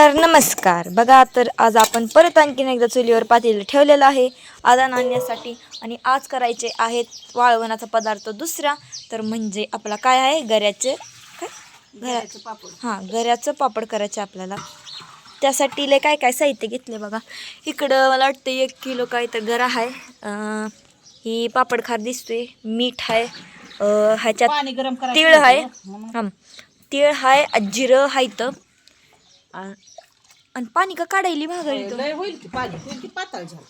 तर नमस्कार बघा. तर आज आपण परत आणखीन एकदा चुलीवर पातेलं ठेवलेलं आहे आदान आणण्यासाठी. आणि आज करायचे आहेत वाळवणाचा पदार्थ दुसरा, तर म्हणजे आपला काय आहे, गऱ्याचे गऱ्याचं पापड. हां, गऱ्याचं पापड करायचे आपल्याला. त्यासाठी लय काय काय साहित्य घेतले बघा. इकडं मला वाटतं 1 किलो काय तर गरा आहे. ही पापड खार दिसतोय, मीठ आहे, ह्याच्यात पाणी गरम करायचं तीळ आहे, म्हणून. हां तीळ आहे, जिरं आहे तर. आणि पाणी का काढायली भागायली तो लय होईल की पाणी होईल की पातळ झालं.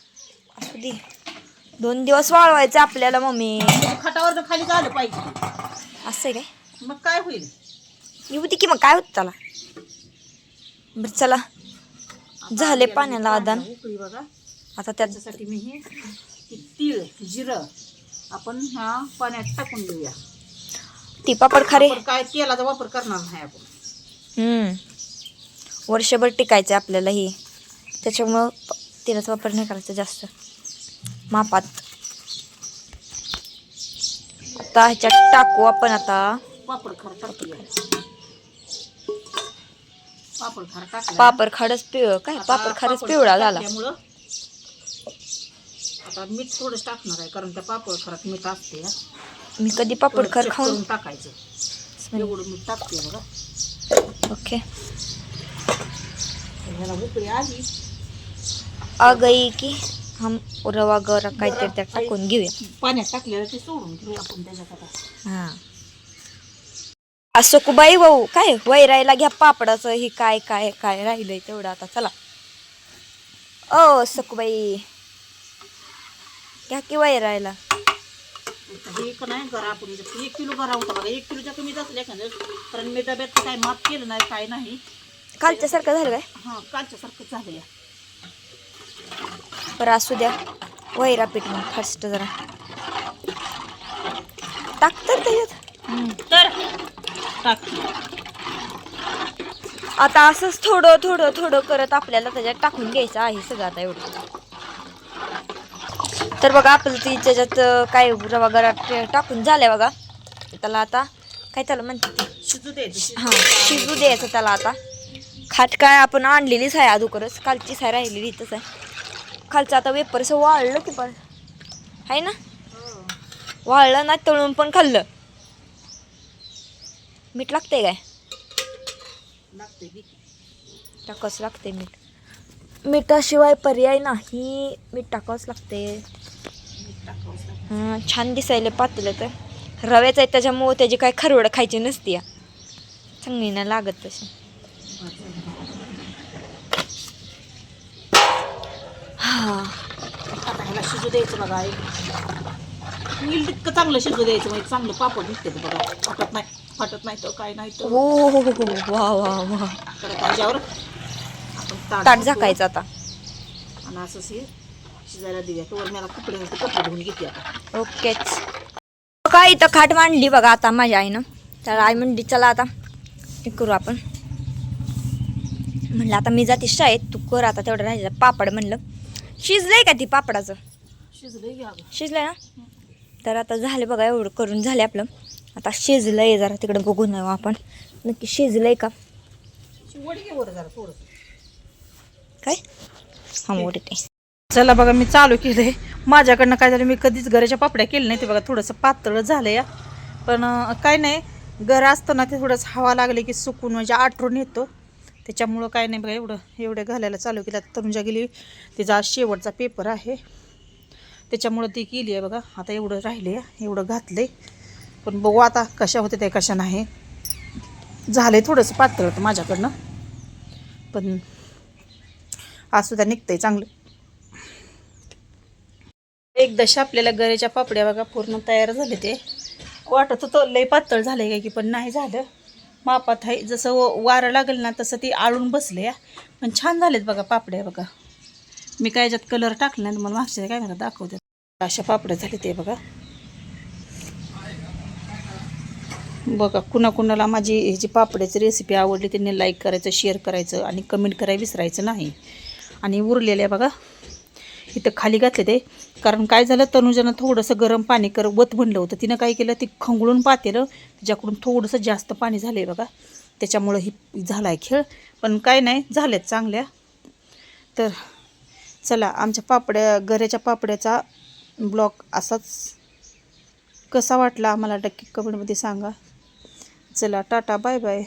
असू दे, 2 दिवस वाळवायचं आपल्याला मम्मी. खटावर खाली झालं पाहिजे. असं आहे काय? मग काय होईल? येऊ दे की, मग काय होत त्याला. बरं चला, झाले पाण्याला आदान. उकळी बघा. आता त्याच्यासाठी मी हे तीळ जिरं आपण ह्या पाण्यात टाकून देऊया. ती पापड खारे आपण काय तेलाचा वापर करणार नाही आपण. वर्षभर टिकायचं आपल्याला हे, त्याच्यामुळं तेलाचा वापर नाही करायचा जास्त, मापात. आता ह्याच्यात टाकू आपण आता पापड खार टाकूया. पापड खार टाकलं. पापड खारच पिवळा काय, पापड खारच पिवळा झाला. त्यामुळं आता मीठ थोडंच टाकणार आहे, कारण त्या पापड खारात मीठ असते. मी कधी पापड खार चेक खाऊन करून टाकायचं. एवढं मीठ टाकते बघा. ओके. ह्याला उकळी आली. आ गई की हम रवा गरा काहीतरी त्यात टाकून घेऊया. पाण्यात टाकलेलं ते सोडून घेऊया आपण त्याच्यात आता. हां, असं कुबाई भाऊ काय वैरायला घ्या पापडाचं. ही काय काय काय राहिलंय तेवढं आता. चला ओ सकुबाई, घ्या की वैरायला. हे का नाही गरा आपण 1 किलो गरा होता बघा. 1 किलोच्या कमीच असले एखादं, कारण मी डब्यात काय माप केलं नाही, काय नाही. कालच्या सारखं झालं काय? हां, कालच्या सारखं झालं या. बरं असू द्या, वैरा पीठ मग फास्ट जरा टाक तर त्याच्यात. तर टाक. आता असंच थोडं थोडं थोडं करत आपल्याला त्याच्यात टाकून घ्यायचं आहे सगळं आता एवढं. तर बघा आपलं ती त्याच्यात काय रवा गरा टाकून झाल्या बघा. त्याला आता काय त्याला म्हणते, शिजू द्यायचं. हां शिजू द्यायचं त्याला आता. खाट काय आपण आणलेलीच आहे अगोदरच, कालचीच आहे राहिलेली इथंच आहे. खालचं आता वेपरचं वाळलं की पण आहे ना, वाळलं ना, तळून पण खाल्लं. मीठ लागतंय काय? लागते बी. टाकावंच लागते मीठ. मिठाशिवाय पर्याय नाही, मीठ टाकावंच लागते. हां, छान दिसायला पातलं तर रव्याचं आहे त्याच्यामुळं त्याची काय खरवडं खायची नसती या, चांगली नाही लागत तशी. हां, आता ह्याला शिजू द्यायचं बघा. नील तितकं चांगलं शिजू द्यायचं, म्हणजे चांगलं पापड निघते बघा. फाटत नाही तर काय नाही तर. हो हो हो हो, वा वा वा. तर त्याच्यावर आपण ताट झाकायचं आता. आणि असंच हे शिजायला देऊया. तोवर मला कपडे धुवून घेते आता. ओकेच. काय इथं खाट मांडली बघा आता माझ्या आईनं. तर आई म्हणली चला आता हे करू आपण. म्हणलं आता मी जाते शाळेत, तू कर आता तेवढं राहायचं. पापड म्हणलं शिजलंय का ती पापडाचं? शिजलंय घ्या. शिजलंय ना. तर आता झाले बघा, एवढं करून झाले आपलं. आता शिजलंय, जरा तिकडं बघून आपण नक्की शिजलंय का. वडी घे वर जरा थोडं. काय हां वडी ते. चला बघा, मी चालू केलंय. माझ्याकडनं काय झालं, मी कधीच गऱ्याच्या पापड्या केल्या नाही. ते बघा थोडंसं पातळ झालं या. पण काय नाही, गरा असताना ते थोडंसं हवा लागले की सुकून म्हणजे आठवून येतो. त्याच्यामुळं काय नाही बघा, एवढं घालायला चालू केलं. तनुजा गेली, तिचा शेवटचा पेपर आहे त्याच्यामुळं ती केली आहे बघा. आता एवढं राहिले या, एवढं घातले. पण बघू आता कशा होते ते कशा नाही. झाले थोडंसं पातळ तर माझ्याकडनं, पण असू द्या, निघतंय चांगलं. एकदाशी आपल्याला गऱ्याच्या पापड्या बघा पूर्ण तयार झाले. ते वाटत होतं लय पातळ झाले काय की, पण नाही झालं. मापात आहे, जसं वारं लागेल ना तसं ती आळून बसले या. पण छान झालेत बघा पापड्या बघा. मी काय याच्यात कलर टाकला नाही, मला मागच्या काय मला दाखवते. अशा पापड्या झाले ते बघा. बघा, कुणाकुणाला माझी ह्याची पापड्याची रेसिपी आवडली त्यांनी लाईक करायचं, शेअर करायचं आणि कमेंट करायला विसरायचं नाही. आणि उरलेल्या बघा इथं खाली घातले ते, कारण काय झालं, तनुजानं थोडंसं गरम पाणी वत म्हणलं होतं. तिनं काय केलं, ती खंगळून पातेलं, तिच्याकडून थोडंसं जास्त पाणी झालं आहे बघा. त्याच्यामुळं ही झाला आहे खेळ. पण काय नाही, झाल्यात चांगल्या. तर चला, आमच्या गऱ्याच्या पापड्याचा ब्लॉग असाच कसा वाटला आम्हाला नक्की कमेंटमध्ये सांगा. चला, टाटा, बाय बाय.